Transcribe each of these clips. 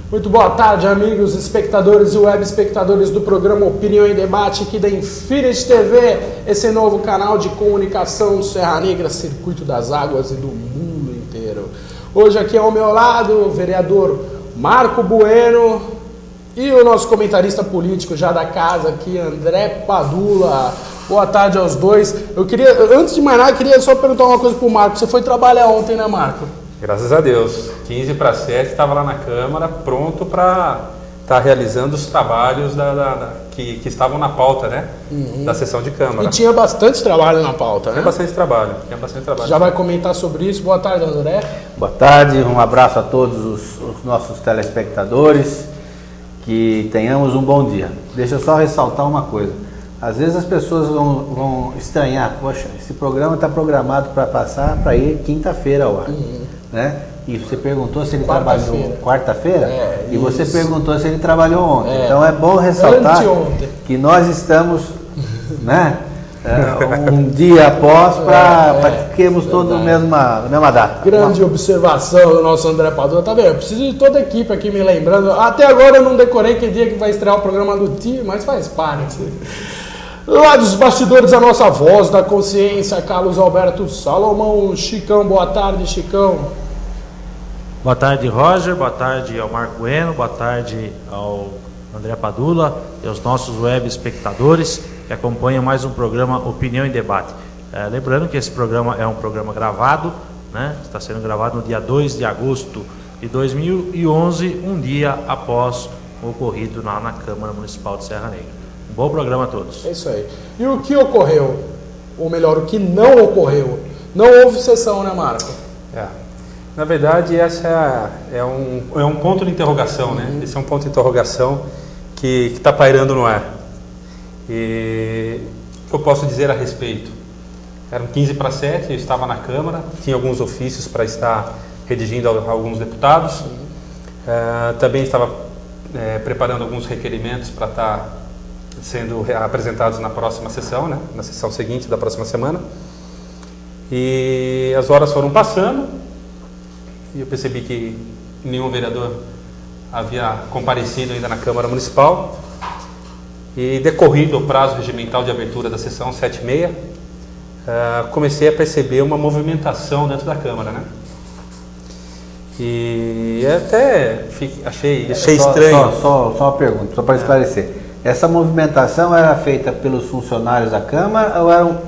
Muito boa tarde, amigos espectadores e web espectadores do programa Opinião em Debate aqui da Infinity TV, esse novo canal de comunicação do Serra Negra, Circuito das Águas e do mundo inteiro. Hoje aqui ao meu lado o vereador Marco Bueno e o nosso comentarista político já da casa aqui, André Padula. Boa tarde aos dois. Antes de mais nada, queria só perguntar uma coisa pro Marco. Você foi trabalhar ontem, né, Marco? Graças a Deus, 15 para 7, estava lá na Câmara, pronto para estar realizando os trabalhos que estavam na pauta, né? Da sessão de Câmara. E tinha bastante trabalho na pauta, né? Tinha bastante trabalho. Já vai comentar sobre isso. Boa tarde, André. Boa tarde, um abraço a todos os nossos telespectadores, que tenhamos um bom dia. Deixa eu só ressaltar uma coisa. Às vezes as pessoas vão estranhar, poxa, esse programa está programado para passar para ir quinta-feira ao ar. Né? E você perguntou se ele trabalhou quarta-feira, e você perguntou se ele trabalhou ontem. Então é bom ressaltar que nós estamos, né, um dia após para que fiquemos todos na mesma data. Grande observação do nosso André Padula. Tá vendo? Eu preciso de toda a equipe aqui me lembrando. Até agora eu não decorei que dia que vai estrear o programa do Tio, mas faz parte. Lá dos bastidores, a nossa voz da consciência, Carlos Alberto Salomão. Chicão, boa tarde, Chicão. Boa tarde, Roger, boa tarde ao Marco Bueno, boa tarde ao André Padula e aos nossos web espectadores que acompanham mais um programa Opinião em Debate. Lembrando que esse programa é um programa gravado, né? Está sendo gravado no dia 2 de agosto de 2011, um dia após o ocorrido lá na Câmara Municipal de Serra Negra. Um bom programa a todos. É isso aí. E o que ocorreu? Ou melhor, o que não ocorreu? Não houve sessão, né, Marco? Na verdade, essa é um ponto de interrogação, né? Esse é um ponto de interrogação que está pairando no ar. E o que eu posso dizer a respeito? Eram 15 para 7, eu estava na Câmara, tinha alguns ofícios para estar redigindo a alguns deputados. Também estava preparando alguns requerimentos para estar sendo apresentados na próxima sessão, né? Na sessão seguinte da próxima semana. E as horas foram passando. E eu percebi que nenhum vereador havia comparecido ainda na Câmara Municipal. E decorrido o prazo regimental de abertura da sessão, 7h30, comecei a perceber uma movimentação dentro da Câmara, né? E até achei estranho. Só uma pergunta, só para esclarecer. Essa movimentação era feita pelos funcionários da Câmara ou eram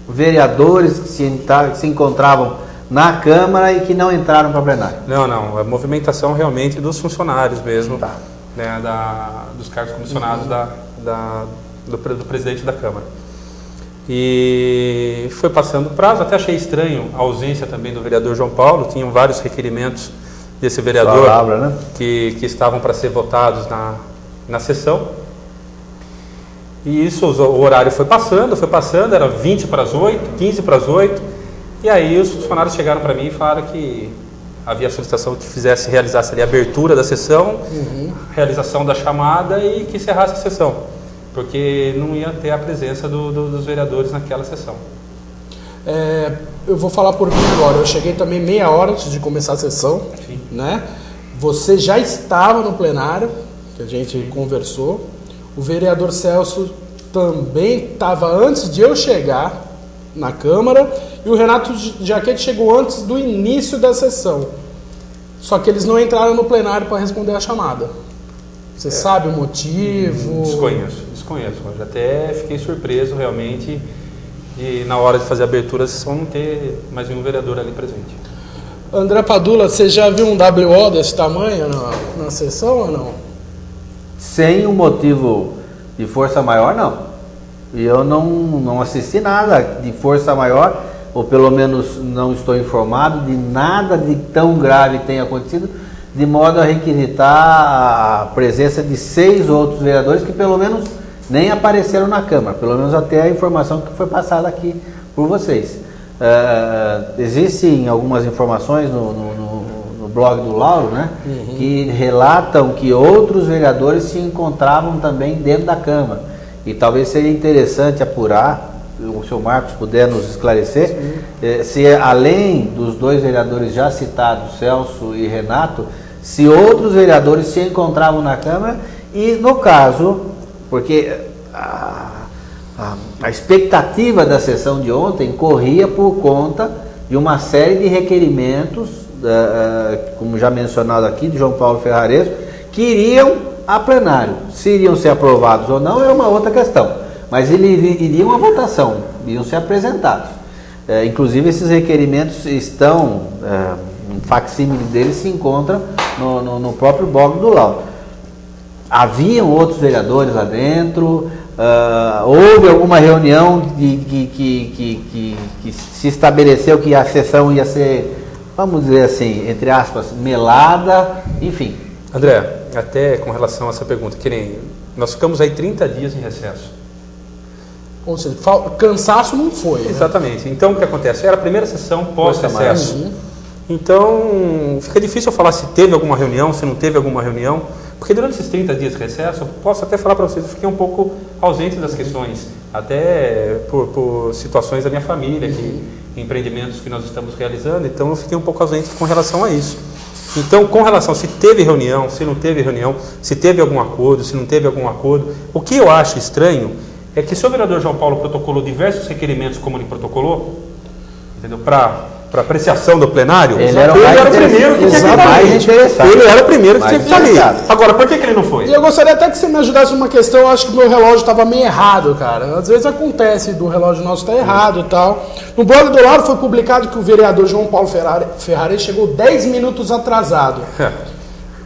vereadores que se encontravam na Câmara e que não entraram para a plenária? Não, a movimentação realmente dos funcionários mesmo, né, dos cargos comissionados do presidente da Câmara. E foi passando o prazo, até achei estranho a ausência também do vereador João Paulo, tinham vários requerimentos desse vereador né? que estavam para ser votados na sessão. E isso, o horário foi passando, era 20 para as 8, 15 para as 8, e aí os funcionários chegaram para mim e falaram que havia a solicitação que realizasse ali a abertura da sessão, realização da chamada e que encerrasse a sessão, porque não ia ter a presença dos vereadores naquela sessão. Eu vou falar por mim agora, eu cheguei também meia hora antes de começar a sessão, né? Você já estava no plenário, que a gente conversou, o vereador Celso também estava antes de eu chegar na Câmara, e o Renato Jaquete chegou antes do início da sessão. Só que eles não entraram no plenário para responder a chamada. Você sabe o motivo? Desconheço. Eu até fiquei surpreso realmente de, na hora de fazer a abertura da sessão, não ter mais nenhum vereador ali presente. André Padula, você já viu um WO desse tamanho na sessão ou não? Sem um motivo de força maior, não. E eu não assisti nada de força maior, ou pelo menos não estou informado de nada de tão grave que tenha acontecido, de modo a requisitar a presença de 6 outros vereadores que pelo menos nem apareceram na Câmara, pelo menos até a informação que foi passada aqui por vocês. Existem algumas informações no blog do Lauro, né, que relatam que outros vereadores se encontravam também dentro da Câmara. E talvez seria interessante apurar, o senhor Marcos puder nos esclarecer, se além dos 2 vereadores já citados, Celso e Renato, se outros vereadores se encontravam na Câmara e, no caso, porque a expectativa da sessão de ontem corria por conta de uma série de requerimentos, como já mencionado aqui, de João Paulo Ferrares, que iriam a plenário. Se iriam ser aprovados ou não é uma outra questão, mas eles iriam à votação, iriam ser apresentados. Inclusive esses requerimentos estão, um facsímile deles se encontra no próprio blog do Lauro. Haviam outros vereadores lá dentro, houve alguma reunião que se estabeleceu que a sessão ia ser, vamos dizer assim, entre aspas, melada, enfim. André, até com relação a essa pergunta, que nem nós ficamos aí 30 dias em recesso. Ou seja, cansaço não foi. Exatamente. Né? Então o que acontece? Era a primeira sessão pós-recesso. Então fica difícil eu falar se teve alguma reunião, se não teve alguma reunião, porque durante esses 30 dias de recesso, eu posso até falar para vocês, eu fiquei um pouco ausente das questões, até por situações da minha família, empreendimentos que nós estamos realizando, então eu fiquei um pouco ausente com relação a isso. Então, com relação se teve reunião, se não teve reunião, se teve algum acordo, se não teve algum acordo, o que eu acho estranho é que se o vereador João Paulo protocolou diversos requerimentos como ele protocolou, entendeu? Para apreciação do plenário, ele era o primeiro que tinha que estar ali. Ele era o primeiro que tinha que estar ali. Agora, por que ele não foi? E eu gostaria até que você me ajudasse numa questão, eu acho que o meu relógio estava meio errado, cara. Às vezes acontece do relógio nosso estar errado e tal. No blog do Lauro foi publicado que o vereador João Paulo Ferrares chegou 10 minutos atrasado.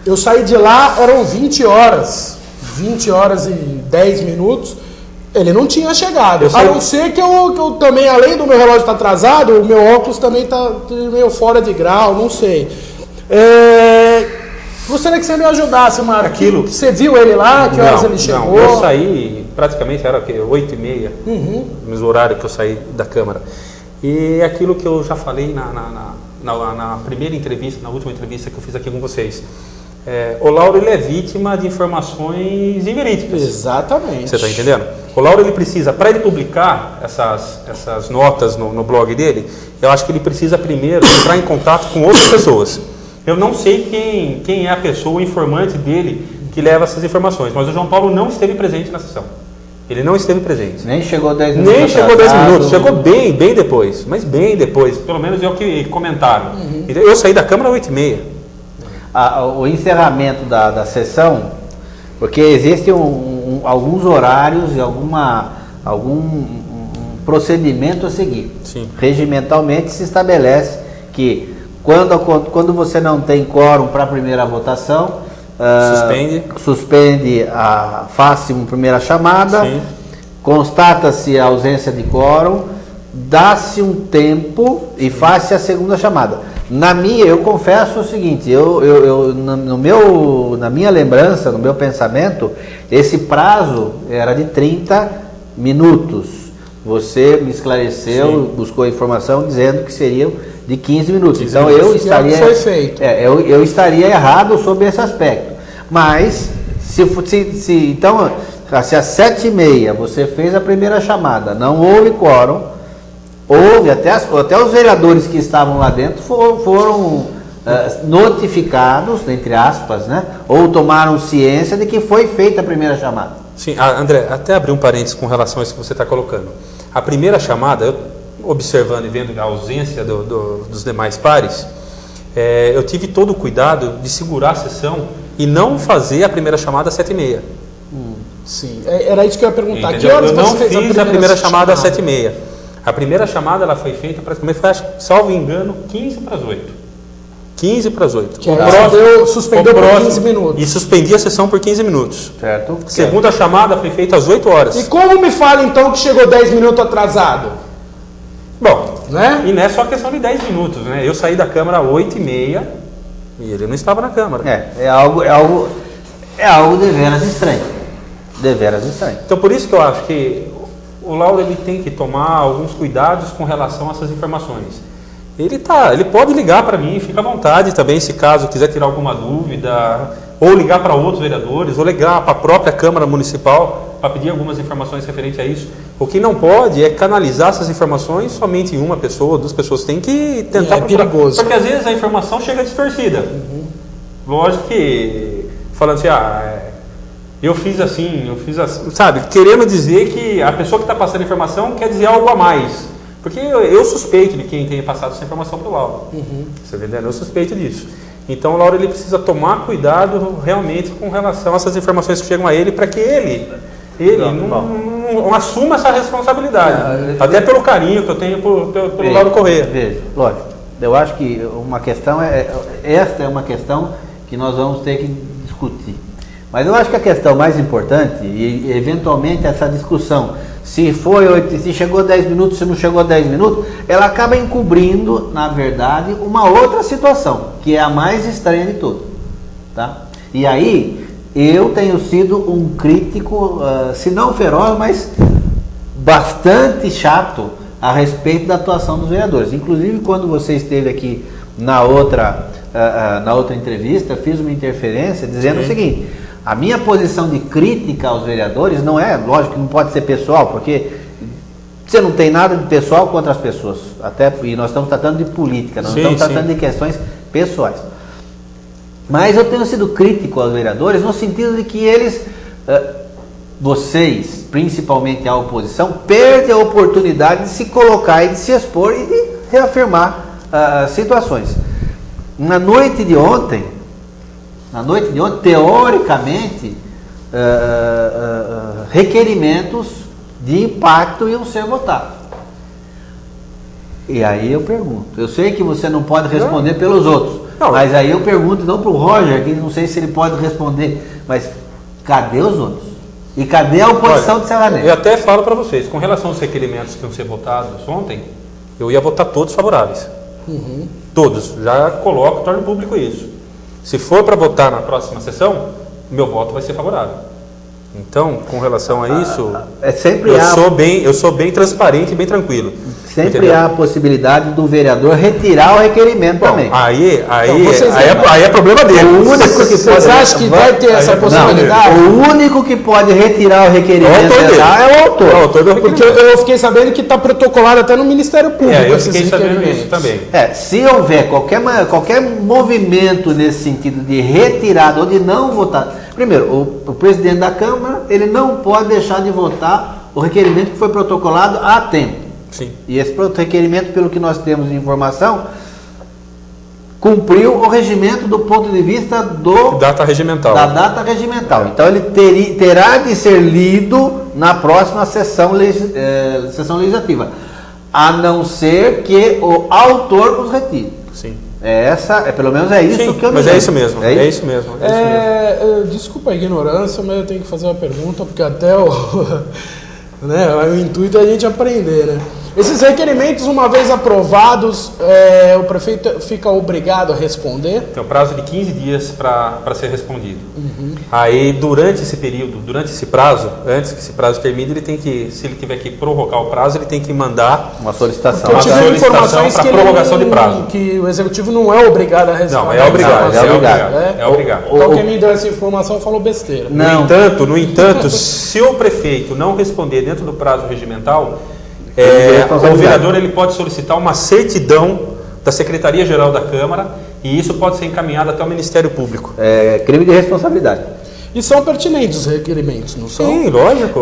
Eu saí de lá, eram 20 horas. 20 horas e 10 minutos. Ele não tinha chegado. A não ser que eu também, além do meu relógio estar atrasado, o meu óculos também está meio fora de grau, não sei. Gostaria que você me ajudasse, Marco. Aquilo... Você viu ele lá? Que horas ele chegou? Não, eu saí, praticamente era 8h30, no mesmo horário que eu saí da Câmara. E aquilo que eu já falei na primeira entrevista, na última entrevista que eu fiz aqui com vocês. O Lauro ele é vítima de informações inverídicas. Exatamente. Você está entendendo? O Lauro ele precisa, para ele publicar essas notas no blog dele, eu acho que ele precisa primeiro entrar em contato com outras pessoas. Eu não sei quem é a pessoa, o informante dele que leva essas informações, mas o João Paulo não esteve presente na sessão. Ele não esteve presente. Nem chegou 10 minutos. Nem chegou 10 minutos, chegou bem depois, mas bem depois, pelo menos é o que comentaram. Eu saí da Câmara às 8h30. O encerramento da sessão, porque existem alguns horários e algum procedimento a seguir. Sim. Regimentalmente se estabelece que quando você não tem quórum para a primeira votação, suspende faz-se uma primeira chamada, constata-se a ausência de quórum, dá-se um tempo e faz-se a segunda chamada. Eu confesso o seguinte, na minha lembrança, no meu pensamento, esse prazo era de 30 minutos. Você me esclareceu, buscou a informação dizendo que seriam de 15 minutos. Então eu estaria, foi feito. Eu estaria errado sobre esse aspecto. Mas então, se às 7h30 você fez a primeira chamada, não houve quórum, houve, até os vereadores que estavam lá dentro foram notificados, entre aspas, né? Ou tomaram ciência de que foi feita a primeira chamada. Sim, André, até abrir um parênteses com relação a isso que você está colocando. A primeira chamada, eu observando e vendo a ausência dos demais pares, eu tive todo o cuidado de segurar a sessão e não fazer a primeira chamada às 7h30. Sim, era isso que eu ia perguntar. Entendeu? Que horas eu não você fez fiz a primeira chamada às 7h30. A primeira chamada ela foi feita praticamente, salvo engano, 15 para as 8. 15 para as 8. Suspendeu por 15 minutos. E suspendi a sessão por 15 minutos. Certo. Segunda chamada foi feita às 8 horas. E como me fala então que chegou 10 minutos atrasado? Bom, né? E não é só questão de 10 minutos, né? Eu saí da Câmara às 8h30 e ele não estava na Câmara. É algo deveras estranho. Deveras estranho. Então por isso que eu acho que o Lauro ele tem que tomar alguns cuidados com relação a essas informações. Ele pode ligar para mim, fica à vontade também, se caso quiser tirar alguma dúvida, ou ligar para outros vereadores, ou ligar para a própria Câmara Municipal para pedir algumas informações referentes a isso. O que não pode é canalizar essas informações somente em uma pessoa, duas pessoas. Tem que tentar procurar. Perigoso. Porque às vezes a informação chega distorcida. Lógico que, falando assim, eu fiz assim, sabe? Querendo dizer que a pessoa que está passando a informação quer dizer algo a mais. Porque eu suspeito de quem tenha passado essa informação para o Lauro. Você tá entendendo? Eu suspeito disso. Então o Lauro ele precisa tomar cuidado realmente com relação a essas informações que chegam a ele, para que ele não assuma essa responsabilidade. Até pelo carinho que eu tenho pelo Lauro Corrêa. Veja, lógico. Eu acho que uma questão esta é uma questão que nós vamos ter que discutir. Mas eu acho que a questão mais importante, e eventualmente essa discussão, se chegou a 10 minutos, se não chegou a 10 minutos, ela acaba encobrindo, na verdade, uma outra situação, que é a mais estranha de todas. Tá? E aí, eu tenho sido um crítico, se não feroz, mas bastante chato a respeito da atuação dos vereadores. Inclusive, quando você esteve aqui na outra entrevista, fiz uma interferência dizendo o seguinte: a minha posição de crítica aos vereadores não é, lógico que não pode ser pessoal, porque você não tem nada de pessoal contra as pessoas, e nós estamos tratando de política, nós estamos tratando de questões pessoais. Mas eu tenho sido crítico aos vereadores no sentido de que eles, vocês, principalmente a oposição, perdem a oportunidade de se colocar e de se expor e de reafirmar situações. Na noite de ontem, teoricamente, requerimentos de impacto iam ser votados. E aí eu pergunto, eu sei que você não pode responder pelos outros, mas aí eu pergunto não para o Roger, que não sei se ele pode responder, mas cadê os outros? E cadê a oposição de Serra Negra? Eu até falo para vocês, com relação aos requerimentos que iam ser votados ontem, eu ia votar todos favoráveis. Todos, já coloco, torno público isso. Se for para votar na próxima sessão, meu voto vai ser favorável. Então, com relação a isso, eu sou bem transparente e bem tranquilo. Sempre há a possibilidade do vereador retirar o requerimento também. Aí é problema dele. Você acha que vai ter essa possibilidade? O único que pode retirar o requerimento é o autor. Porque eu fiquei sabendo que está protocolado até no Ministério Público. Eu fiquei sabendo disso também. Se houver qualquer movimento nesse sentido de retirada ou de não votar. Primeiro, o presidente da Câmara, ele não pode deixar de votar o requerimento que foi protocolado a tempo. Sim. E esse requerimento, pelo que nós temos de informação, cumpriu o regimento do ponto de vista da data regimental. Então ele terá de ser lido na próxima sessão legislativa, a não ser que o autor os retire. Sim. Pelo menos é isso que eu me lembro. Mas é isso mesmo. É isso mesmo. Desculpa a ignorância, mas eu tenho que fazer uma pergunta, porque até o intuito é a gente aprender, né? Esses requerimentos, uma vez aprovados, o prefeito fica obrigado a responder? Tem um prazo de 15 dias para ser respondido. Aí, durante esse período, antes que esse prazo termine, ele tem que, se ele tiver que prorrogar o prazo, ele tem que mandar uma solicitação. Eu tive informações para prorrogação de prazo. Que o executivo não é obrigado a responder. Não, é obrigado. Então quem me deu essa informação falou besteira. No entanto, se o prefeito não responder dentro do prazo regimental, o vereador ele pode solicitar uma certidão da Secretaria-Geral da Câmara e isso pode ser encaminhado até o Ministério Público. É crime de responsabilidade. E são pertinentes os requerimentos, não são? Sim, lógico.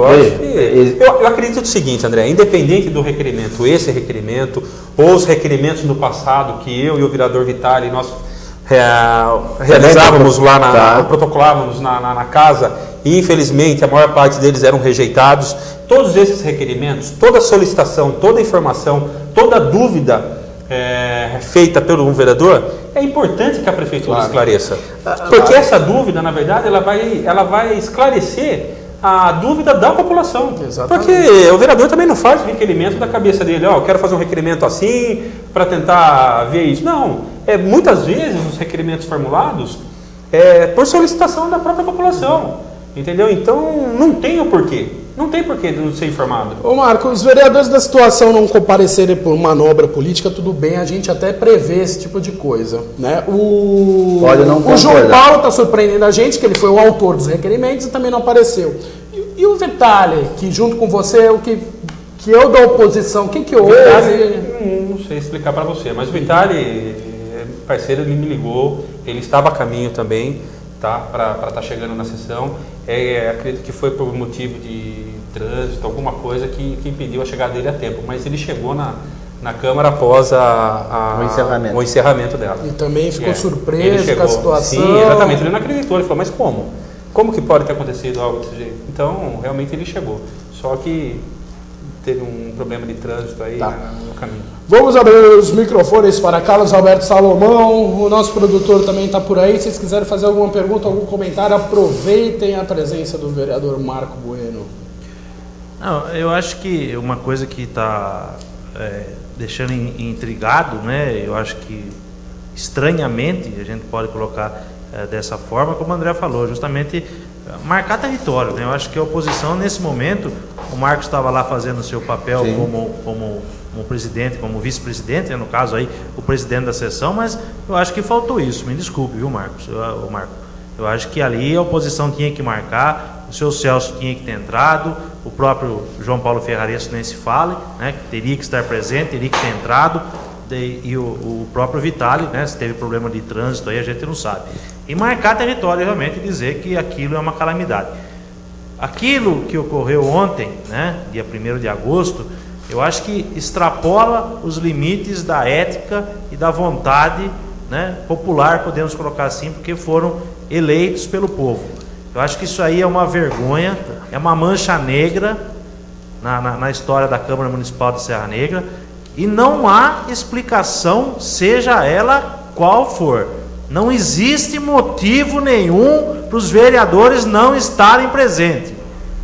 Eu acredito o seguinte, André, independente do requerimento, esse requerimento, ou os requerimentos do passado que eu e o vereador Vitali, nós realizávamos lá, protocolávamos na casa, e infelizmente a maior parte deles eram rejeitados. Todos esses requerimentos, toda solicitação, toda informação, toda dúvida feita pelo vereador, é importante que a prefeitura esclareça. Porque essa dúvida, na verdade, ela vai esclarecer a dúvida da população. Exatamente. Porque o vereador também não faz o requerimento da cabeça dele, eu quero fazer um requerimento assim, para tentar ver isso. Não, muitas vezes os requerimentos formulados por solicitação da própria população. Entendeu? Então não tem o porquê. Não tem porquê de não ser informado. Ô Marco, os vereadores da situação não comparecerem por manobra política, tudo bem, a gente até prevê esse tipo de coisa, né? O João Paulo está surpreendendo a gente, que ele foi o autor dos requerimentos e também não apareceu. E o Vitali, que junto com você, que eu da oposição, o que houve? Não sei explicar para você, mas o Vitali, parceiro, ele me ligou ele estava a caminho também, tá, para estar chegando na sessão. Acredito que foi por motivo de trânsito, alguma coisa que impediu a chegada dele a tempo, mas ele chegou na Câmara após o encerramento dela. E também ficou surpreso com a situação. Sim, exatamente, ele não acreditou, ele falou, mas como? Como que pode ter acontecido algo desse jeito? Então, realmente ele chegou, só que teve um problema de trânsito aí no caminho. Vamos abrir os microfones para Carlos Alberto Salomão, o nosso produtor também está por aí. Se vocês quiserem fazer alguma pergunta, algum comentário, aproveitem a presença do vereador Marco Bueno. Não, eu acho que uma coisa que está deixando intrigado, né? Eu acho que estranhamente a gente pode colocar dessa forma, como o André falou, justamente marcar território, né? Eu acho que a oposição nesse momento, o Marcos estava lá fazendo o seu papel como presidente, como vice-presidente, né? No caso aí o presidente da sessão, mas eu acho que faltou isso, me desculpe, viu, Marcos? Eu acho que ali a oposição tinha que marcar, o seu Celso tinha que ter entrado, o próprio João Paulo Ferraresso nem se fale, né? Que teria que estar presente, teria que ter entrado, e o próprio Vitali, né? Se teve problema de trânsito aí, a gente não sabe. E marcar território realmente, dizer que aquilo é uma calamidade. Aquilo que ocorreu ontem, né? Dia 1º de agosto, eu acho que extrapola os limites da ética e da vontade, né, popular, podemos colocar assim, porque foram eleitos pelo povo. Eu acho que isso aí é uma vergonha, é uma mancha negra na história da Câmara Municipal de Serra Negra, e não há explicação, seja ela qual for. Não existe motivo nenhum para os vereadores não estarem presentes,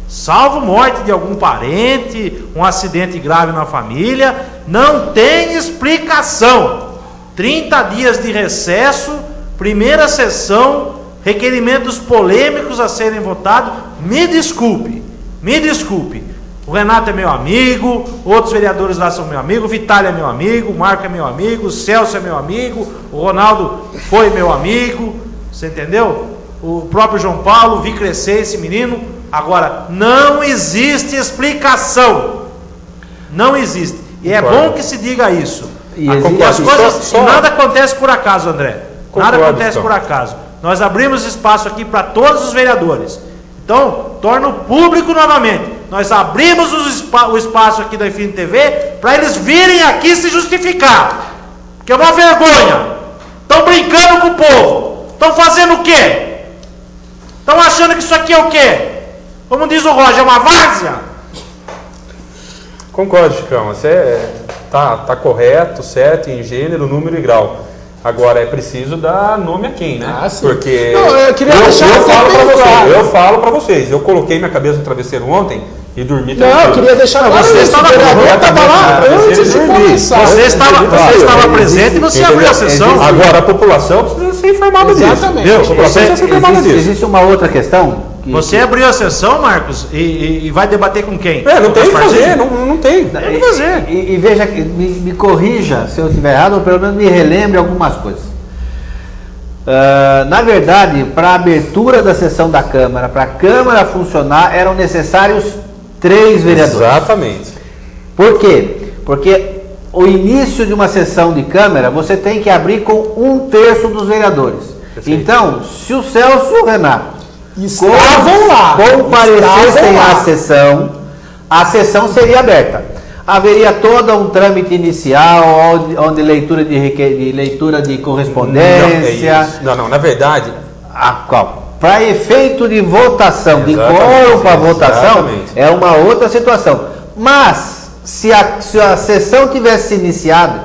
salvo morte de algum parente, um acidente grave na família. Não tem explicação. 30 dias de recesso, primeira sessão, requerimentos polêmicos a serem votados. Me desculpe. O Renato é meu amigo, outros vereadores lá são meu amigo, o Vitali é meu amigo, o Marco é meu amigo, o Celso é meu amigo, o Ronaldo foi meu amigo, você entendeu? O próprio João Paulo, vi crescer esse menino. Agora, não existe explicação. Não existe. E é bom que se diga isso. E as coisas, nada acontece por acaso, André. Nada acontece por acaso. Nós abrimos espaço aqui para todos os vereadores. Então, torna público novamente. Nós abrimos o espaço aqui da Infinity TV para eles virem aqui se justificar. Que é uma vergonha. Estão brincando com o povo. Estão fazendo o quê? Estão achando que isso aqui é o quê? Como diz o Roger, é uma várzea? Concordo, Chicão. Você tá correto, certo, em gênero, número e grau. Agora é preciso dar nome a quem, né? Sim. Porque não, eu falo para vocês. Eu coloquei minha cabeça no travesseiro ontem e dormi. Não, eu queria deixar claro. Você estava lá antes de começar. Você estava presente e você abriu a sessão. Agora a população precisa ser informada disso. Exatamente. A população precisa ser informada disso. Existe uma outra questão. Você abriu a sessão, Marcos, e vai debater com quem? Não tem o que fazer, não tem. Tem que fazer. E veja, me corrija se eu estiver errado, ou pelo menos me relembre algumas coisas. Na verdade, para a abertura da sessão da Câmara, para a Câmara funcionar, eram necessários 3 vereadores. Exatamente. Por quê? Porque o início de uma sessão de Câmara, você tem que abrir com 1/3 dos vereadores. Perfeito. Então, se o Celso e o Renato comparecessem à sessão seria aberta. Haveria todo um trâmite inicial, onde leitura de correspondência. Não, na verdade. Para efeito de votação, de quórum para votação, é uma outra situação. Mas, se a sessão tivesse iniciado,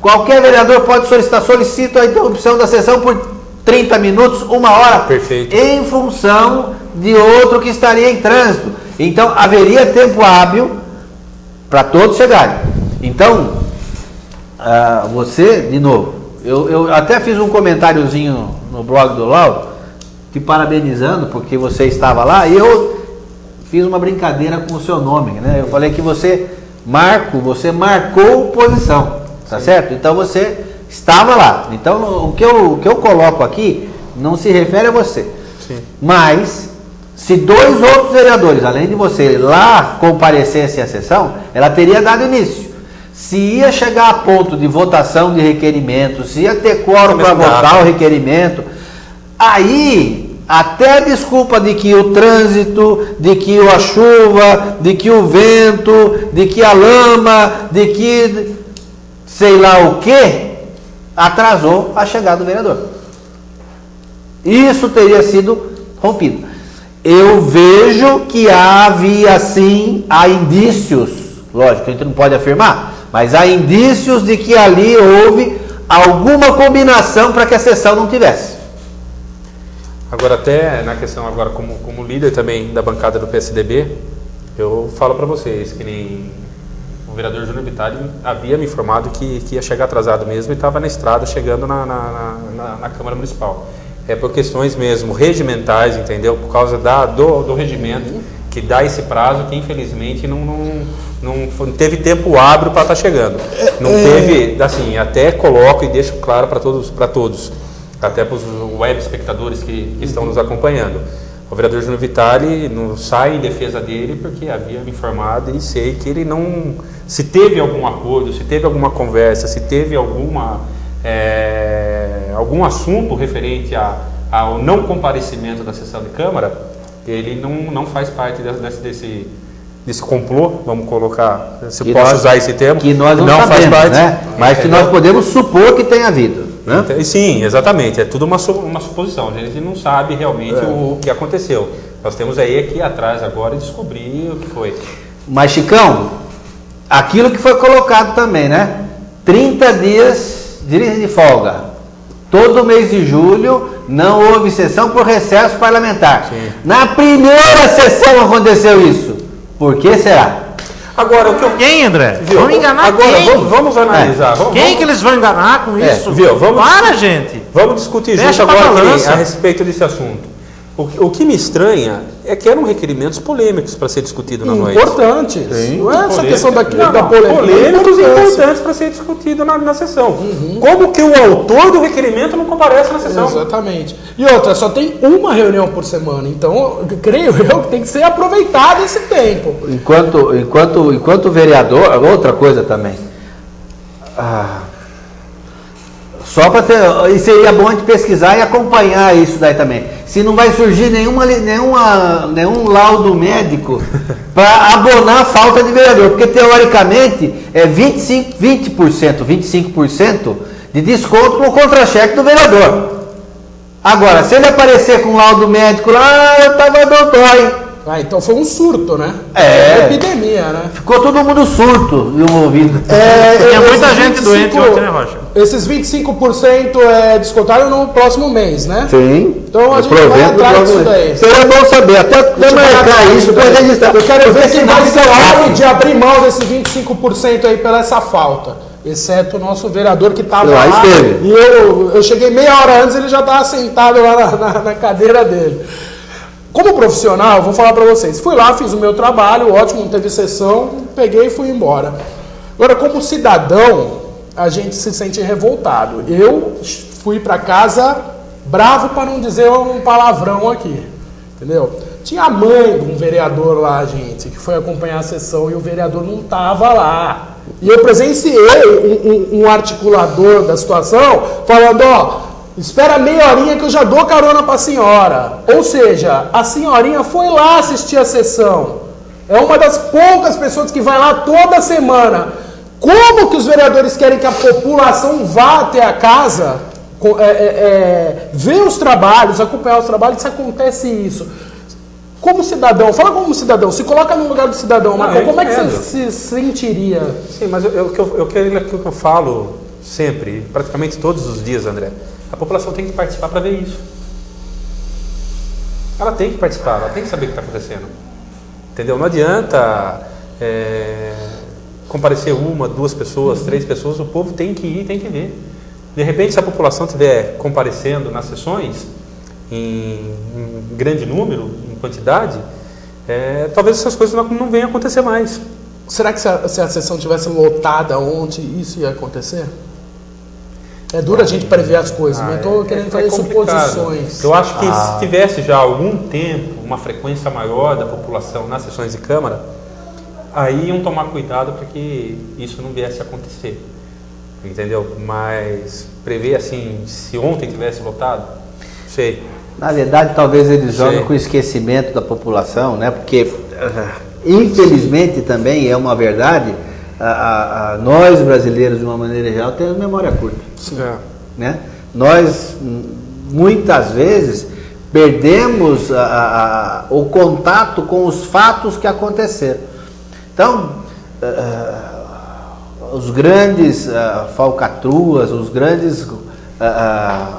qualquer vereador pode solicita a interrupção da sessão por 30 minutos, 1 hora, perfeito, em função de outro que estaria em trânsito. Então, haveria tempo hábil para todos chegarem. Então, você, de novo, eu até fiz um comentáriozinho no blog do Lau, te parabenizando, porque você estava lá, e eu fiz uma brincadeira com o seu nome, né? Eu falei que você marcou posição, tá certo? Então, você estava lá. Então, o que eu coloco aqui não se refere a você. Sim. Mas, se 2 outros vereadores, além de você, lá comparecessem à sessão, ela teria dado início. se ia chegar a ponto de votação de requerimento, se ia ter quórum para votar o requerimento, aí até a desculpa de que o trânsito, de que a chuva, de que o vento, de que a lama, de que sei lá o que, atrasou a chegada do vereador. Isso teria sido rompido. Eu vejo que havia sim, há indícios, lógico, a gente não pode afirmar, mas há indícios de que ali houve alguma combinação para que a sessão não tivesse. Agora, até na questão agora como líder também da bancada do PSDB, eu falo para vocês que nem o vereador Júnior Vitali havia me informado que ia chegar atrasado mesmo e estava na estrada chegando na Câmara Municipal. É por questões mesmo regimentais, entendeu? Por causa do regimento que dá esse prazo que infelizmente não teve tempo hábil para estar chegando. Não teve, assim, até coloco e deixo claro para todos, até para os web espectadores que estão nos acompanhando. O vereador Júnior Vitali não sai em defesa dele porque havia me informado e sei que ele não... Se teve algum acordo, se teve alguma conversa, se teve algum assunto referente ao não comparecimento da sessão de Câmara, ele não faz parte desse complô, vamos colocar, se eu posso usar esse termo, que nós não sabemos, faz parte, né? Mas que nós podemos supor que tenha havido. Né? Sim, exatamente, é tudo uma suposição, a gente não sabe realmente o que aconteceu. Nós temos aí aqui atrás agora descobrir o que foi. Mas, Chicão, aquilo que foi colocado também, né? 30 dias de folga. Todo mês de julho não houve sessão por recesso parlamentar. Sim. Na primeira sessão aconteceu isso. Por que será? Agora, quem, André? Vão enganar agora, quem? Vamos analisar. Quem que eles vão enganar com isso? Gente. Vamos discutir junto agora aqui, a respeito desse assunto. O que me estranha é que eram requerimentos polêmicos para ser discutido na noite. Importantes. Sim, não é essa questão da polêmica. Polêmicos importantes para ser discutido na sessão. Como que o autor do requerimento não comparece na sessão? Exatamente. E outra, só tem uma reunião por semana. Então, creio eu que tem que ser aproveitado esse tempo. Enquanto vereador, outra coisa também. Só para ter, e seria bom a gente pesquisar e acompanhar isso daí também. Se não vai surgir nenhum laudo médico para abonar a falta de vereador, porque teoricamente é 25% de desconto no contra-cheque do vereador. Agora, se ele aparecer com um laudo médico lá, eu tava dodói. Então foi um surto, né? É. Uma epidemia, né? Ficou todo mundo surto envolvido. Tinha muita gente doente ontem, né, Rocha? Esses 25% descontaram no próximo mês, né? Sim. Então a gente vai atrás disso daí. Seria bom saber, até marcar isso para registrar. Eu quero ver quem vai ser o homem de abrir mão desses 25% aí pela essa falta. Exceto o nosso vereador que estava lá. E eu cheguei meia hora antes, ele já estava sentado lá na cadeira dele. Como profissional, vou falar para vocês. Fui lá, fiz o meu trabalho, ótimo, não teve sessão, peguei e fui embora. Agora, como cidadão, a gente se sente revoltado. Eu fui para casa bravo, para não dizer um palavrão aqui, entendeu? Tinha a mãe de um vereador lá, gente, que foi acompanhar a sessão e o vereador não estava lá. E eu presenciei um articulador da situação falando, espera meia horinha que eu já dou carona para a senhora. Ou seja, a senhorinha foi lá assistir a sessão. É uma das poucas pessoas que vai lá toda semana. Como que os vereadores querem que a população vá até a casa, ver os trabalhos, acompanhar os trabalhos, se acontece isso? Como cidadão, fala como cidadão, se coloca no lugar do cidadão, Marcão, como é que você se sentiria? Sim, mas o que eu falo sempre, praticamente todos os dias, André, a população tem que participar para ver isso. Ela tem que participar, ela tem que saber o que está acontecendo. Entendeu? Não adianta comparecer uma, duas pessoas, três pessoas, o povo tem que ir, tem que ver. De repente, se a população estiver comparecendo nas sessões, em grande número, em quantidade, talvez essas coisas não venham a acontecer mais. Será que se a sessão tivesse lotada ontem, isso ia acontecer? É duro a gente prever as coisas, mas estou querendo fazer suposições. Eu acho que se tivesse já algum tempo, uma frequência maior da população nas sessões de Câmara, aí iam tomar cuidado para que isso não viesse a acontecer, entendeu? Mas prever assim, se ontem tivesse lotado, sei. Na verdade, talvez eles jogam com o esquecimento da população, né? Porque, infelizmente, também é uma verdade, nós brasileiros, de uma maneira geral, temos memória curta. Né? Nós, muitas vezes, perdemos o contato com os fatos que aconteceram. Então, os grandes falcatruas, os grandes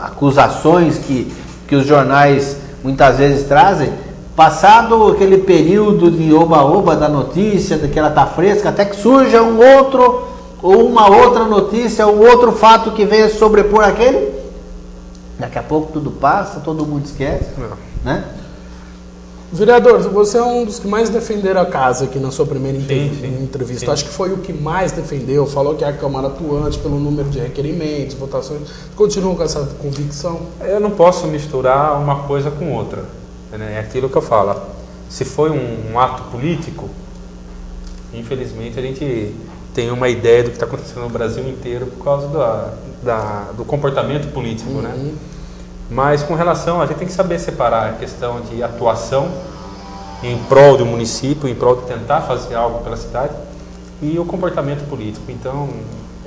acusações que os jornais muitas vezes trazem, passado aquele período de oba-oba da notícia, de que ela está fresca, até que surja um outro, ou uma outra notícia, um outro fato que venha sobrepor aquele, daqui a pouco tudo passa, todo mundo esquece, né? Vereador, você é um dos que mais defenderam a casa aqui na sua primeira entrevista. Sim. Acho que foi o que mais defendeu, falou que é a Câmara atuante pelo número de requerimentos, votações. Continuam com essa convicção? Eu não posso misturar uma coisa com outra, né? É aquilo que eu falo. Se foi um ato político, infelizmente a gente tem uma ideia do que está acontecendo no Brasil inteiro por causa do comportamento político, né? Mas com relação, a gente tem que saber separar a questão de atuação em prol do município, em prol de tentar fazer algo pela cidade, e o comportamento político. Então,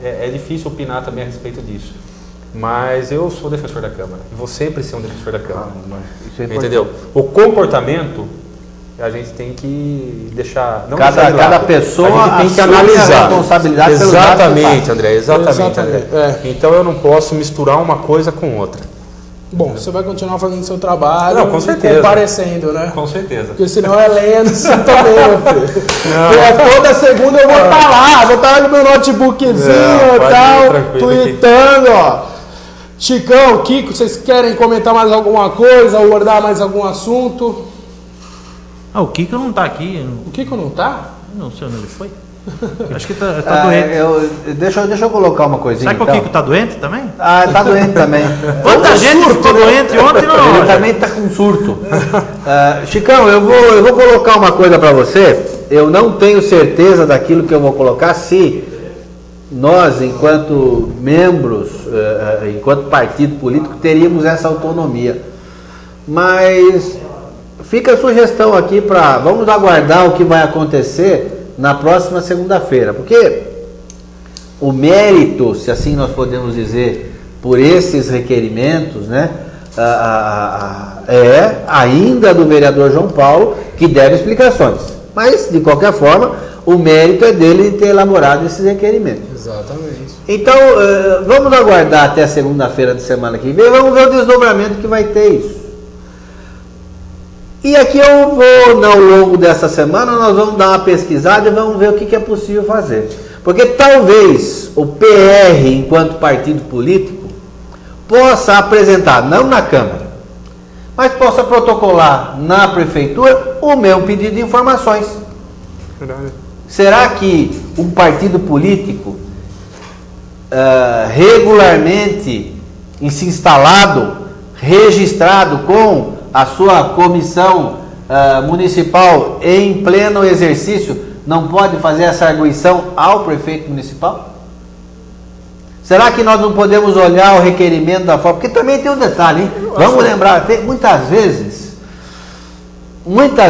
é difícil opinar também a respeito disso. Mas eu sou defensor da Câmara, e vou sempre ser um defensor da Câmara. Entendeu? O comportamento, a gente tem que deixar... Não cada pessoa a gente tem que analisar a responsabilidade. Exatamente, André, exatamente. André. Então eu não posso misturar uma coisa com outra. Bom, você vai continuar fazendo seu trabalho. Não, com certeza. Comparecendo, né? Com certeza. Porque senão é lenha no seu também, meu filho. Porque toda segunda eu vou estar lá no meu notebookzinho e tal, tweetando, ó. Chicão, Kiko, vocês querem comentar mais alguma coisa, abordar mais algum assunto? O Kiko não tá aqui. O Kiko não tá? Não sei onde ele foi. Acho que tá doente. Deixa eu colocar uma coisinha. Será que o Kiko tá doente também? Tá doente também. Quanta gente ficou doente ontem, não? Ele também tá com surto. Chicão, eu vou colocar uma coisa para você. Eu não tenho certeza daquilo que eu vou colocar, se nós, enquanto membros, enquanto partido político, teríamos essa autonomia. Mas fica a sugestão aqui vamos aguardar o que vai acontecer na próxima segunda-feira, porque o mérito, se assim nós podemos dizer, por esses requerimentos, né, é ainda do vereador João Paulo, que deve explicações. Mas, de qualquer forma, o mérito é dele ter elaborado esses requerimentos. Exatamente. Então, vamos aguardar até a segunda-feira de semana que vem, vamos ver o desdobramento que vai ter isso. E aqui eu vou, ao longo dessa semana, nós vamos dar uma pesquisada e vamos ver o que é possível fazer. Porque talvez o PR, enquanto partido político, possa apresentar, não na Câmara, mas possa protocolar na Prefeitura o meu pedido de informações. Verdade. Será que um partido político regularmente se instalado, registrado com a sua comissão municipal em pleno exercício, não pode fazer essa arguição ao prefeito municipal? Será que nós não podemos olhar o requerimento da forma? Porque também tem um detalhe, hein? Vamos lembrar, muitas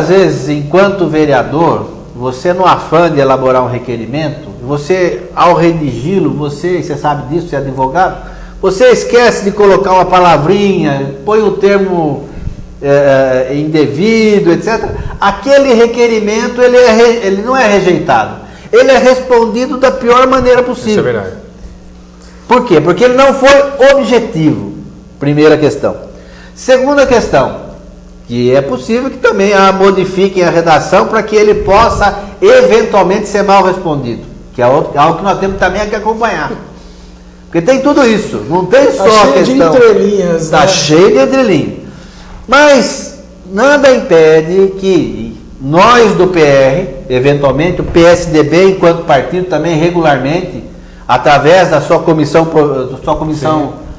vezes, enquanto vereador, você no afã de elaborar um requerimento, você, ao redigi-lo, você sabe disso, você é advogado, você esquece de colocar uma palavrinha, põe o termo indevido, etc. Aquele requerimento, ele não é rejeitado, ele é respondido da pior maneira possível. Isso é verdade. Por quê? Porque ele não foi objetivo, primeira questão. Segunda questão, que é possível que também modifiquem a redação para que ele possa eventualmente ser mal respondido, que é algo que nós temos também que acompanhar. Porque tem tudo isso, não tem só a questão... Está cheio de entrelinhas. Está cheio de entrelinhas. Mas nada impede que nós do PR, eventualmente o PSDB enquanto partido também regularmente, através da sua comissão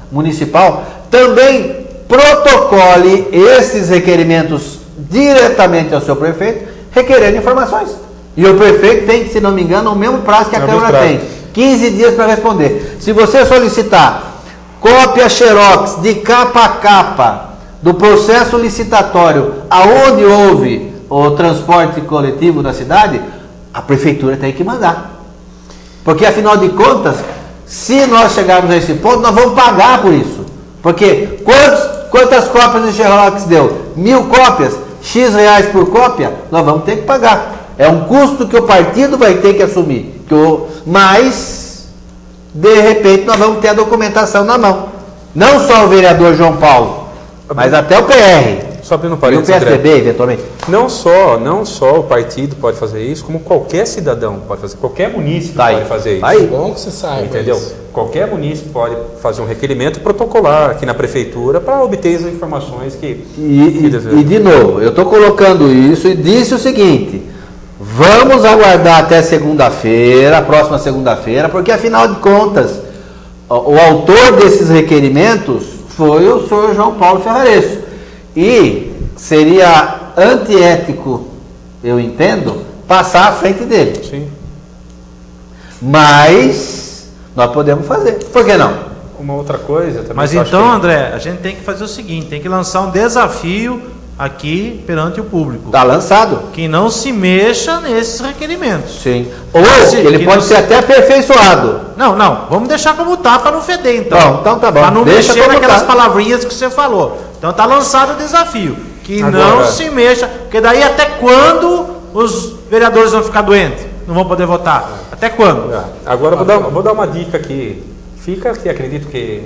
municipal, também protocole esses requerimentos diretamente ao seu prefeito, requerendo informações. E o prefeito tem, se não me engano, o mesmo prazo que a Câmara tem. 15 dias para responder. Se você solicitar cópia xerox de capa a capa do processo licitatório aonde houve o transporte coletivo da cidade, a prefeitura tem que mandar. Porque, afinal de contas, se nós chegarmos a esse ponto, nós vamos pagar por isso. Porque quantas cópias de xerox deu? 1.000 cópias, X reais por cópia, nós vamos ter que pagar. É um custo que o partido vai ter que assumir. Mas, de repente, nós vamos ter a documentação na mão. Não só o vereador João Paulo, mas até o PR. Só abrindo um E o parênteses, PSDB, André. eventualmente. Não só o partido pode fazer isso, como qualquer cidadão pode fazer, qualquer munícipe pode fazer isso. Aí. Bom que você saiba. Entendeu? Isso. Qualquer munícipe pode fazer um requerimento protocolar aqui na prefeitura para obter as informações que E de novo, eu estou colocando isso e disse o seguinte: vamos aguardar até segunda-feira, a próxima segunda-feira, porque afinal de contas, o autor desses requerimentos foi o senhor João Paulo Ferraresso. E seria antiético, eu entendo, passar à frente dele. Sim. Mas nós podemos fazer. Por que não? Uma outra coisa também. Mas que eu acho então, que- André, a gente tem que fazer o seguinte, tem que lançar um desafio aqui perante o público. Está lançado. Que não se mexa nesses requerimentos. Sim. Ou Se- ele que pode não ser até aperfeiçoado. Não, vamos deixar como tá para não feder, então. Bom, então tá bom. Para não Deixa mexer como naquelas tá. palavrinhas que você falou. Então tá lançado o desafio. Que Agora- não se mexa, porque daí até quando os vereadores vão ficar doentes? Não vão poder votar? Até quando? Agora eu vou dar uma dica aqui. Fica que acredito que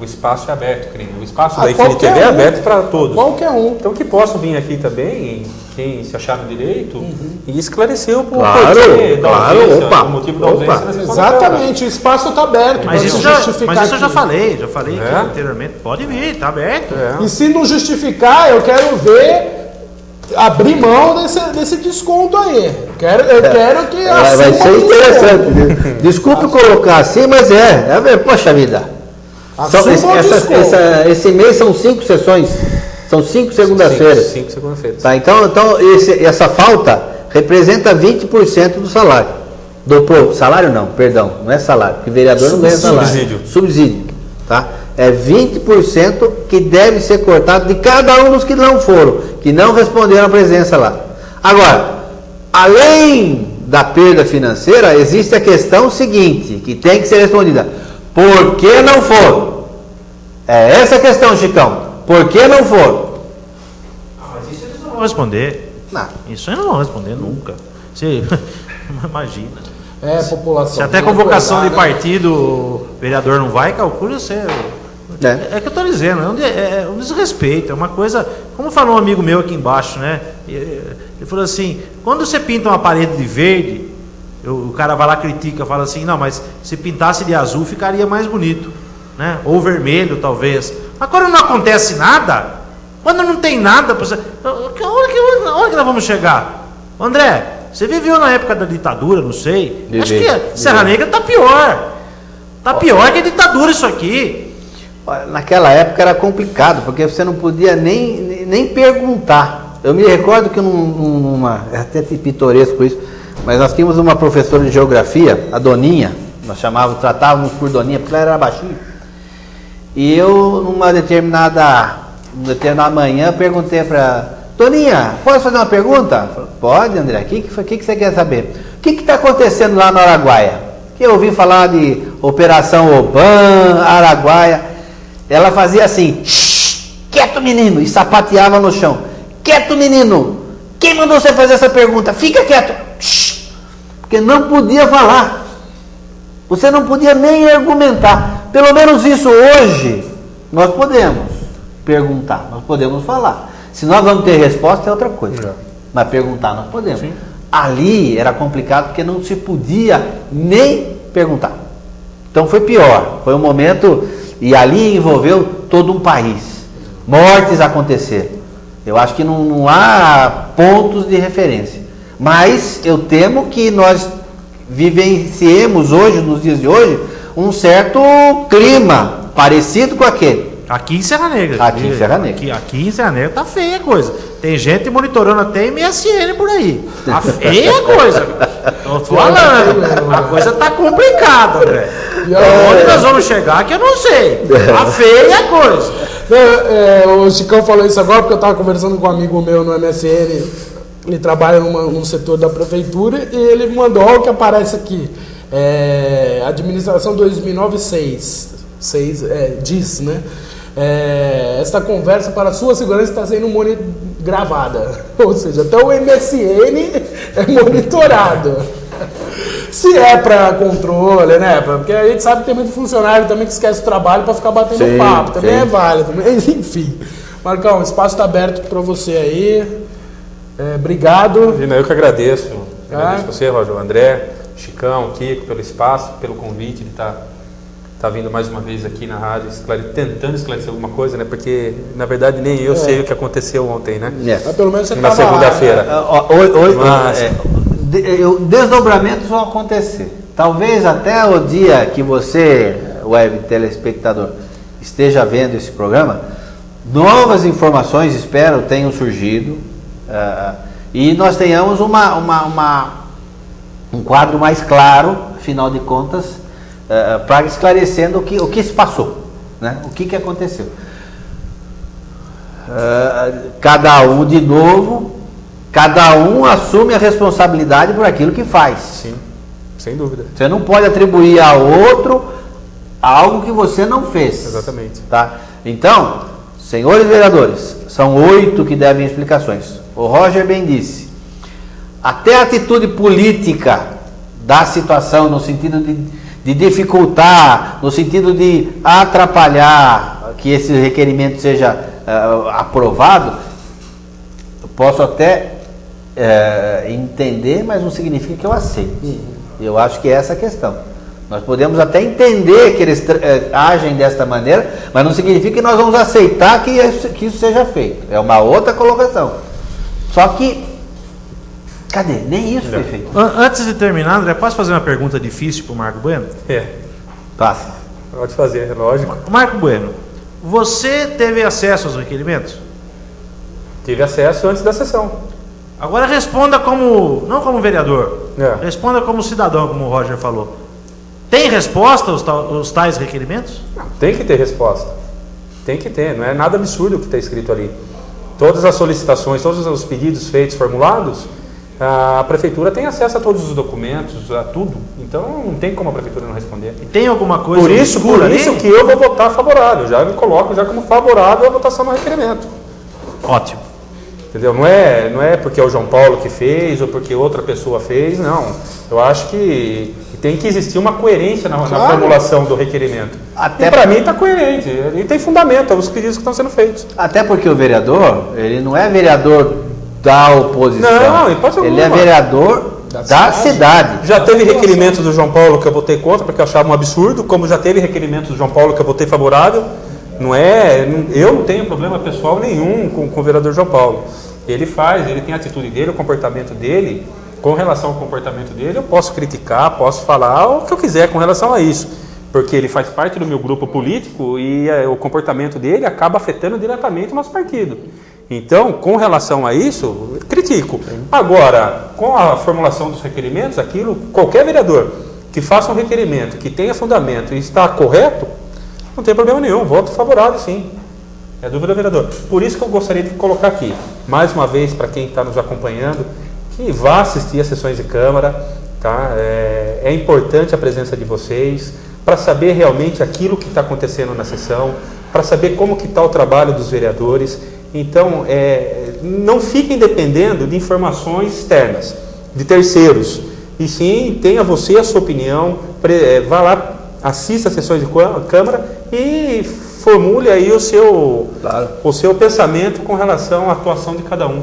o espaço é aberto, querido. O espaço da Infinity qualquer TV é um. aberto para todos. Qualquer um. Então que possam vir aqui também, quem se achar no direito, e esclarecer o Claro, porquê da claro, ausência, opa, o motivo da opa. ausência. na sessão da Exatamente, o espaço está aberto. Mas para isso, se já, justificar mas isso eu já aqui. falei É? aqui anteriormente. Pode vir, tá aberto. Câmara. E se não justificar, eu quero ver abrir mão desse desconto aí. Eu quero que Vai assuma ser o interessante. Desculpe colocar assim, mas poxa vida. Assuma o desconto. Esse mês são 5 sessões. São 5 segundas-feiras. 5 segunda-feiras. Tá, então essa falta representa 20% do salário. Salário não, perdão, não é salário, porque vereador não ganha salário. Subsídio. Tá? É 20% que deve ser cortado de cada um dos que não foram, que não responderam a presença lá. Agora, além da perda financeira, existe a questão seguinte, que tem que ser respondida. Por que não foram? É essa a questão, Chicão. Por que não foram? Mas isso eles não vão responder. Não. Isso eles não vão responder nunca. Você imagina. População. Se até convocação de partido o vereador não vai, calcule você. É que eu estou dizendo, é um desrespeito, é uma coisa. Como falou um amigo meu aqui embaixo, né? Ele falou assim: quando você pinta uma parede de verde, o cara vai lá e critica, fala assim: não, mas se pintasse de azul ficaria mais bonito, né? Ou vermelho, talvez. Mas quando não acontece nada, quando não tem nada, onde que nós vamos chegar? André, você viveu na época da ditadura, não sei. Acho que Serra Negra está pior. Está pior que a ditadura isso aqui. Naquela época era complicado, porque você não podia nem perguntar. Eu me recordo que é até pitoresco isso, mas nós tínhamos uma professora de geografia, a Doninha, nós tratávamos por Doninha, porque ela era baixinha. E eu, numa determinada manhã, perguntei para ela: Doninha, posso fazer uma pergunta? Ela falou: pode, André, o que você quer saber? O que está acontecendo lá no Araguaia? Que eu ouvi falar de Operação Oban, Araguaia. Ela fazia assim: quieto menino, e sapateava no chão. Quieto menino, quem mandou você fazer essa pergunta? Fica quieto. Porque não podia falar. Você não podia nem argumentar. Pelo menos isso hoje nós podemos perguntar, nós podemos falar. Se nós vamos ter resposta é outra coisa. Mas perguntar nós podemos. Sim. Ali era complicado porque não se podia nem perguntar. Então foi pior. Foi um momento, e ali envolveu todo um país. Mortes aconteceram. Eu acho que não há pontos de referência. Mas eu temo que nós vivenciemos hoje, nos dias de hoje, um certo clima parecido com aquele. Aqui em Serra Negra. Aqui em Serra Negra. Aqui em Serra Negra tá feia a coisa. Tem gente monitorando até MSN por aí. Tá feia a coisa. Tô falando. A coisa tá complicada, André. Onde nós vamos chegar que eu não sei. Tá feia a coisa. O Chicão falou isso agora porque eu estava conversando com um amigo meu no MSN. Ele trabalha num setor da prefeitura e ele mandou, olha o que aparece aqui. Administração 2009-6 diz, né? Esta conversa para sua segurança está sendo gravada. Ou seja, até o MSN é monitorado. Se é para controle, né? Porque a gente sabe que tem muito funcionário também que esquece o trabalho para ficar batendo papo. Também é válido. Mas, enfim. Marcão, o espaço está aberto para você aí. Obrigado. Eu que agradeço. Agradeço você, Roger, o André, o Chicão, o Kiko, pelo espaço, pelo convite de estar vindo mais uma vez aqui na rádio, tentando esclarecer alguma coisa, né? Porque, na verdade, nem eu sei o que aconteceu ontem, né? Mas pelo menos você na segunda-feira. Desdobramentos vão acontecer. Talvez até o dia que você, web telespectador, esteja vendo esse programa, novas informações, espero, tenham surgido e nós tenhamos um quadro mais claro, afinal de contas, para esclarecendo o que se passou, né? O que aconteceu. Cada um assume a responsabilidade por aquilo que faz. Sim, sem dúvida. Você não pode atribuir a outro algo que você não fez. Exatamente. Tá? Então, senhores vereadores, são 8 que devem explicações. O Roger bem disse, até a atitude política da situação, no sentido de dificultar, no sentido de atrapalhar que esse requerimento seja aprovado, eu posso até entender, mas não significa que eu aceite. Eu acho que é essa a questão. Nós podemos até entender que eles agem desta maneira, mas não significa que nós vamos aceitar que isso seja feito. É uma outra colocação. Só que, cadê? Nem isso foi feito. Antes de terminar, André, posso fazer uma pergunta difícil para o Marco Bueno? Passa. Pode fazer, é lógico. Marco Bueno, você teve acesso aos requerimentos? Tive acesso antes da sessão. Agora responda não como vereador, responda como cidadão, como o Roger falou. Tem resposta aos tais requerimentos? Não, tem que ter resposta. Tem que ter, não é nada absurdo o que está escrito ali. Todas as solicitações, todos os pedidos feitos, formulados, a prefeitura tem acesso a todos os documentos, a tudo. Então não tem como a prefeitura não responder. E tem alguma coisa... Por isso que eu vou votar favorável. Já me coloco como favorável a votação no requerimento. Ótimo. Entendeu? Não é porque é o João Paulo que fez ou porque outra pessoa fez, não. Eu acho que tem que existir uma coerência na formulação do requerimento. E para mim está coerente, e tem fundamento os pedidos que estão sendo feitos. Até porque o vereador, ele não é vereador da oposição. Não, ele é vereador da cidade. Já teve requerimentos do João Paulo que eu votei contra porque eu achava um absurdo, como já teve requerimentos do João Paulo que eu votei favorável. Eu não tenho problema pessoal nenhum com o vereador João Paulo. Ele tem a atitude dele, o comportamento dele. Com relação ao comportamento dele, eu posso criticar, posso falar o que eu quiser com relação a isso. Porque ele faz parte do meu grupo político e o comportamento dele acaba afetando diretamente o nosso partido. Então, com relação a isso, critico. Agora, com a formulação dos requerimentos, qualquer vereador que faça um requerimento, que tenha fundamento e está correto, não tem problema nenhum, voto favorável sim. É dúvida, vereador. Por isso que eu gostaria de colocar aqui, mais uma vez, para quem está nos acompanhando, que vá assistir às sessões de Câmara, tá? É importante a presença de vocês, para saber realmente aquilo que está acontecendo na sessão, para saber como que está o trabalho dos vereadores. Então, não fiquem dependendo de informações externas, de terceiros, e sim, tenha você a sua opinião, vá lá, assista às sessões de Câmara e formule aí o seu pensamento com relação à atuação de cada um.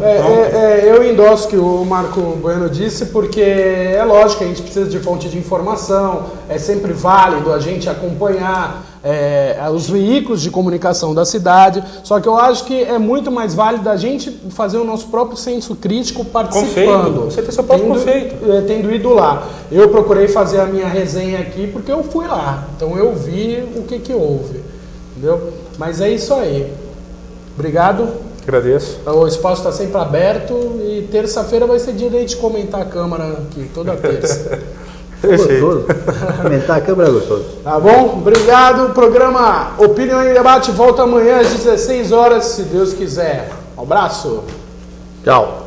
Eu endosso o que o Marco Bueno disse, porque é lógico que a gente precisa de fonte de informação, é sempre válido a gente acompanhar os veículos de comunicação da cidade, só que eu acho que é muito mais válido a gente fazer o nosso próprio senso crítico participando. Você tem seu próprio conceito. Tendo ido lá. Eu procurei fazer a minha resenha aqui porque eu fui lá, então eu vi o que houve. entendeu? Mas é isso aí. Obrigado. Agradeço. O espaço está sempre aberto e terça-feira vai ser dia de comentar a Câmara aqui, toda terça. Gostoso. Comentar a Câmara é gostoso. Tá bom? Obrigado. O programa Opinião em Debate volta amanhã às 16 horas, se Deus quiser. Um abraço. Tchau.